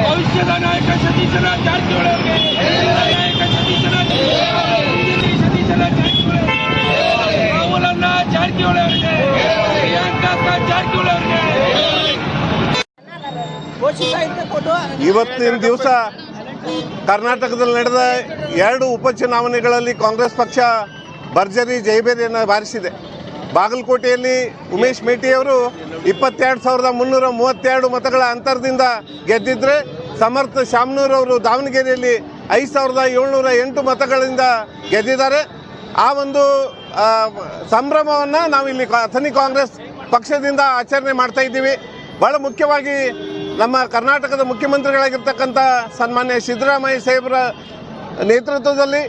ಭವಿಷ್ಯದ ನಾಯಕ ಸತೀಶರಾಜ್ ಜಾರಕಿಹೊಳಿ ರಾಹುಲನ್ನ ಜಾರಕಿಹೊಳಿ ಅವರಿಗೆ, ಪ್ರಿಯಾಂಕಾ ಜಾರಕಿಹೊಳಿ ಅವರಿಗೆ ಇವತ್ತಿನ ದಿವಸ ಕರ್ನಾಟಕದಲ್ಲಿ ನಡೆದ 2 ಉಪಚುನಾವಣೆಗಳಲ್ಲಿ ಕಾಂಗ್ರೆಸ್ ಪಕ್ಷ ಭರ್ಜರಿ ಜಯಬೇರಿಯನ್ನು ಬಾರಿಸಿದೆ. ಬಾಗಲಕೋಟೆಯಲ್ಲಿ ಉಮೇಶ್ ಮೇಟಿಯವರು 22,332 ಮತಗಳ ಅಂತರದಿಂದ ಗೆದ್ದಿದ್ರೆ, ಸಮರ್ಥ ಶಾಮನೂರವರು ದಾವಣಗೆರೆಯಲ್ಲಿ 5,708 ಮತಗಳಿಂದ ಗೆದ್ದಿದ್ದಾರೆ. ಆ ಒಂದು ಸಂಭ್ರಮವನ್ನು ನಾವಿಲ್ಲಿ ಅಥಣಿ ಕಾಂಗ್ರೆಸ್ ಪಕ್ಷದಿಂದ ಆಚರಣೆ ಮಾಡ್ತಾ ಇದ್ದೀವಿ. ಭಾಳ ಮುಖ್ಯವಾಗಿ ನಮ್ಮ ಕರ್ನಾಟಕದ ಮುಖ್ಯಮಂತ್ರಿಗಳಾಗಿರ್ತಕ್ಕಂಥ ಸನ್ಮಾನ್ಯ ಸಿದ್ದರಾಮಯ್ಯ ಸಾಹೇಬರ ನೇತೃತ್ವದಲ್ಲಿ,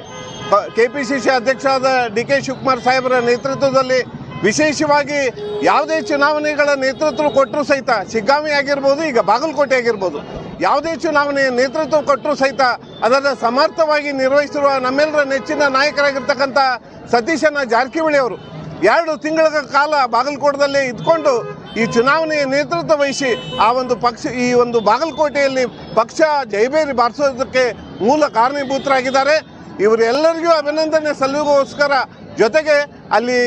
KPCC ಅಧ್ಯಕ್ಷರಾದ DK ಶಿವಕುಮಾರ್ ಸಾಹೇಬರ ನೇತೃತ್ವದಲ್ಲಿ ವಿಶೇಷವಾಗಿ ಯಾವುದೇ ಚುನಾವಣೆಗಳ ನೇತೃತ್ವ ಕೊಟ್ಟರೂ ಸಹಿತ, ಶಿಗ್ಗಾಂವಿ ಆಗಿರ್ಬೋದು, ಈಗ ಬಾಗಲಕೋಟೆ ಆಗಿರ್ಬೋದು, ಯಾವುದೇ ಚುನಾವಣೆಯ ನೇತೃತ್ವ ಕೊಟ್ಟರೂ ಸಹಿತ ಅದನ್ನು ಸಮರ್ಥವಾಗಿ ನಿರ್ವಹಿಸಿರುವ ನಮ್ಮೆಲ್ಲರ ನೆಚ್ಚಿನ ನಾಯಕರಾಗಿರ್ತಕ್ಕಂಥ ಸತೀಶಣ್ಣ ಜಾರಕಿಹೊಳಿ ಅವರು 2 ತಿಂಗಳ ಕಾಲ ಬಾಗಲಕೋಟದಲ್ಲಿ ಇದ್ಕೊಂಡು ಈ ಚುನಾವಣೆಯ ನೇತೃತ್ವ ವಹಿಸಿ ಈ ಒಂದು ಬಾಗಲಕೋಟೆಯಲ್ಲಿ ಪಕ್ಷ ಜಯಬೇರಿ ಬಾರಿಸೋದಕ್ಕೆ ಮೂಲ ಕಾರಣೀಭೂತರಾಗಿದ್ದಾರೆ. ಇವರೆಲ್ಲರಿಗೂ ಅಭಿನಂದನೆ ಸಲ್ಲುಗೋಸ್ಕರ ಜೊತೆಗೆ ಅಲ್ಲಿ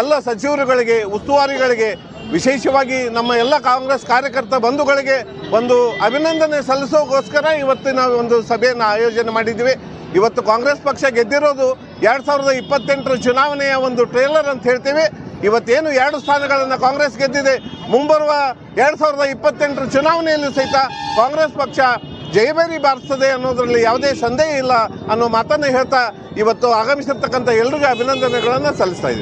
ಎಲ್ಲ ಸಚಿವರುಗಳಿಗೆ, ಉಸ್ತುವಾರಿಗಳಿಗೆ, ವಿಶೇಷವಾಗಿ ನಮ್ಮ ಎಲ್ಲ ಕಾಂಗ್ರೆಸ್ ಕಾರ್ಯಕರ್ತ ಬಂಧುಗಳಿಗೆ ಒಂದು ಅಭಿನಂದನೆ ಸಲ್ಲಿಸೋಗೋಸ್ಕರ ಇವತ್ತಿನ ಒಂದು ಸಭೆಯನ್ನು ಆಯೋಜನೆ ಮಾಡಿದ್ದೀವಿ. ಇವತ್ತು ಕಾಂಗ್ರೆಸ್ ಪಕ್ಷ ಗೆದ್ದಿರೋದು 2028 ಚುನಾವಣೆಯ ಒಂದು ಟ್ರೇಲರ್ ಅಂತ ಹೇಳ್ತೀವಿ. ಇವತ್ತೇನು 2 ಸ್ಥಾನಗಳನ್ನು ಕಾಂಗ್ರೆಸ್ ಗೆದ್ದಿದೆ, ಮುಂಬರುವ 2028 ಚುನಾವಣೆಯಲ್ಲೂ ಸಹಿತ ಕಾಂಗ್ರೆಸ್ ಪಕ್ಷ ಜಯಬೇರಿ ಬಾರಿಸ್ತದೆ ಅನ್ನೋದರಲ್ಲಿ ಯಾವುದೇ ಸಂದೇಹ ಇಲ್ಲ ಅನ್ನೋ ಮಾತನ್ನು ಹೇಳ್ತಾ ಇವತ್ತು ಆಗಮಿಸಿರ್ತಕ್ಕಂಥ ಎಲ್ರಿಗೂ ಅಭಿನಂದನೆಗಳನ್ನು ಸಲ್ಲಿಸ್ತಾ ಇದ್ದೀವಿ.